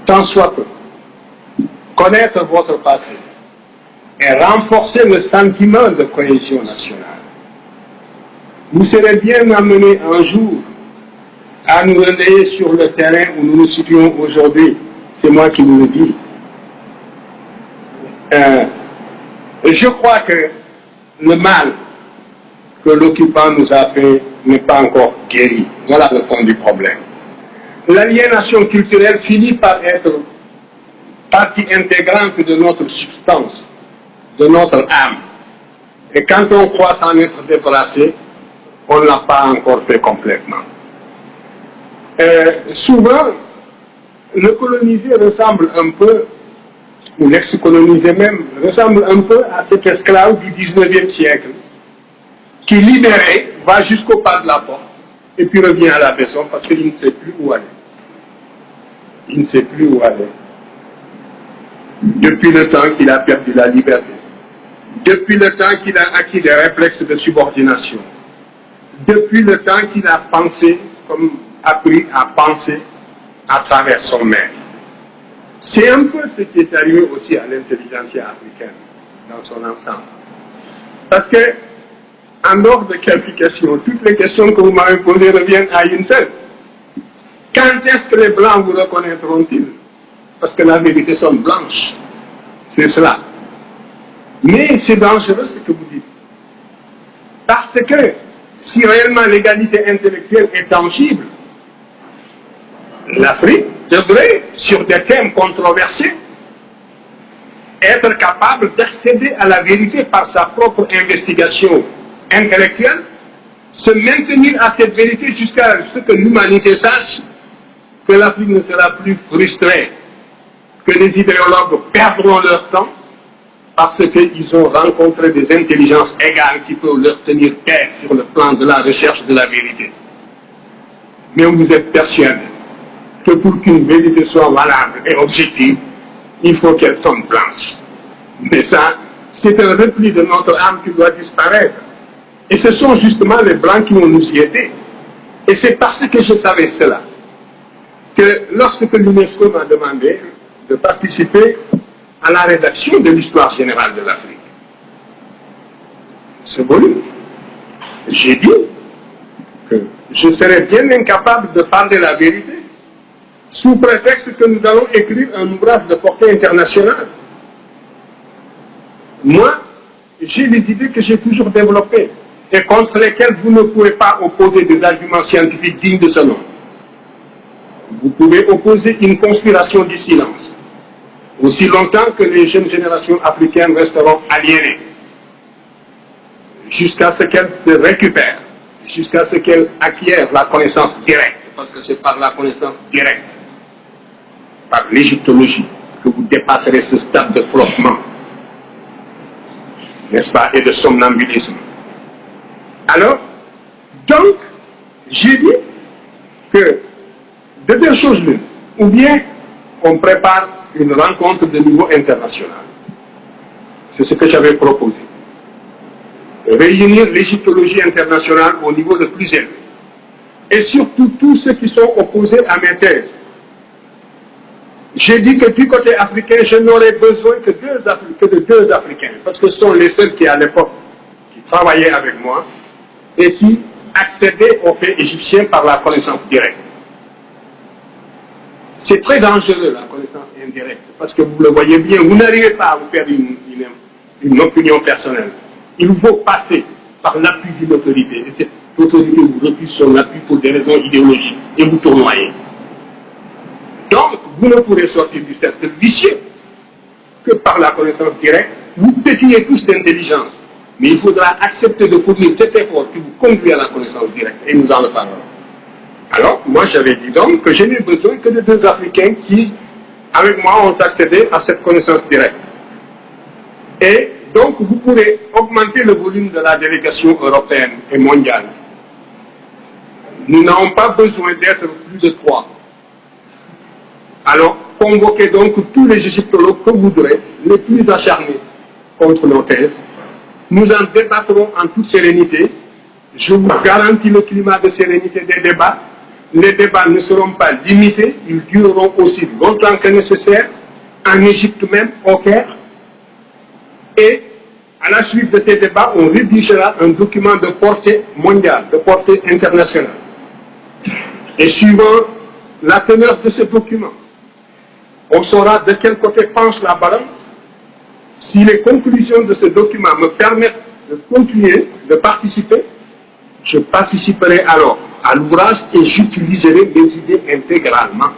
tant soit peu, connaître votre passé et renforcer le sentiment de cohésion nationale. Vous serez bien amenés un jour à nous relayer sur le terrain où nous nous situons aujourd'hui. C'est moi qui vous le dis. Je crois que le mal que l'occupant nous a fait n'est pas encore guéri. Voilà le fond du problème. L'aliénation culturelle finit par être partie intégrante de notre substance, de notre âme. Et quand on croit s'en être débarrassé, on ne l'a pas encore fait complètement. Souvent, le colonisé ressemble un peu, ou l'ex-colonisé même, ressemble un peu à cet esclave du 19e siècle, qui libéré va jusqu'au pas de la porte, et puis revient à la maison parce qu'il ne sait plus où aller. Il ne sait plus où aller. Depuis le temps qu'il a perdu la liberté, depuis le temps qu'il a acquis des réflexes de subordination, depuis le temps qu'il a pensé, comme appris à penser à travers son maître. C'est un peu ce qui est arrivé aussi à l'intelligentsia africaine dans son ensemble. Parce que, en dehors de quelques questions, toutes les questions que vous m'avez posées reviennent à une seule. Quand est-ce que les Blancs vous reconnaîtront-ils? Parce que la vérité sont blanches. C'est cela. Mais c'est dangereux ce que vous dites. Parce que si réellement l'égalité intellectuelle est tangible, l'Afrique devrait, sur des thèmes controversés, être capable d'accéder à la vérité par sa propre investigation intellectuelle, se maintenir à cette vérité jusqu'à ce que l'humanité sache que l'Afrique ne sera plus frustrée, que les idéologues perdront leur temps parce qu'ils ont rencontré des intelligences égales qui peuvent leur tenir tête sur le plan de la recherche de la vérité. Mais vous êtes persuadé que pour qu'une vérité soit valable et objective, il faut qu'elle soit blanche. Mais ça, c'est un repli de notre âme qui doit disparaître. Et ce sont justement les Blancs qui vont nous y aider. Et c'est parce que je savais cela que lorsque l'UNESCO m'a demandé de participer à la rédaction de l'histoire générale de l'Afrique, ce volume, j'ai dit que je serais bien incapable de parler la vérité sous prétexte que nous allons écrire un ouvrage de portée internationale. Moi, j'ai des idées que j'ai toujours développées et contre lesquelles vous ne pouvez pas opposer des arguments scientifiques dignes de ce nom. Vous pouvez opposer une conspiration du silence, aussi longtemps que les jeunes générations africaines resteront aliénées, jusqu'à ce qu'elles se récupèrent, jusqu'à ce qu'elles acquièrent la connaissance directe, parce que c'est par la connaissance directe, par l'égyptologie, que vous dépasserez ce stade de flottement, n'est-ce pas, et de somnambulisme. Alors, donc, j'ai dit que de deux choses l'une, ou bien on prépare une rencontre de niveau international. C'est ce que j'avais proposé. Réunir l'égyptologie internationale au niveau le plus élevé. Et surtout tous ceux qui sont opposés à mes thèses. J'ai dit que du côté africain, je n'aurais besoin que de deux Africains, parce que ce sont les seuls qui, à l'époque, qui travaillaient avec moi et qui accédaient aux faits égyptiens par la connaissance directe. C'est très dangereux, la connaissance indirecte, parce que vous le voyez bien, vous n'arrivez pas à vous faire une opinion personnelle. Il faut passer par l'appui d'une autorité, et cette autorité vous refuse son appui pour des raisons idéologiques, et vous tournoyez. Donc, vous ne pourrez sortir du cercle vicieux que par la connaissance directe. Vous pétillez tous d'intelligence, mais il faudra accepter de fournir cet effort qui vous conduit à la connaissance directe, et nous en reparlerons. Alors, moi j'avais dit donc que je n'ai besoin que de deux Africains qui, avec moi, ont accédé à cette connaissance directe. Et donc, vous pourrez augmenter le volume de la délégation européenne et mondiale. Nous n'avons pas besoin d'être plus de 3. Alors, convoquez donc tous les égyptologues que vous voudrez, les plus acharnés contre nos thèses. Nous en débattrons en toute sérénité. Je vous garantis le climat de sérénité des débats. les débats ne seront pas limités, ils dureront aussi longtemps que nécessaire, en Égypte même, au Caire. Et à la suite de ces débats, on rédigera un document de portée mondiale, de portée internationale. Et suivant la teneur de ce document, on saura de quel côté penche la balance. Si les conclusions de ce document me permettent de continuer, de participer, je participerai alors à l'ouvrage et j'utiliserai mes idées intégralement.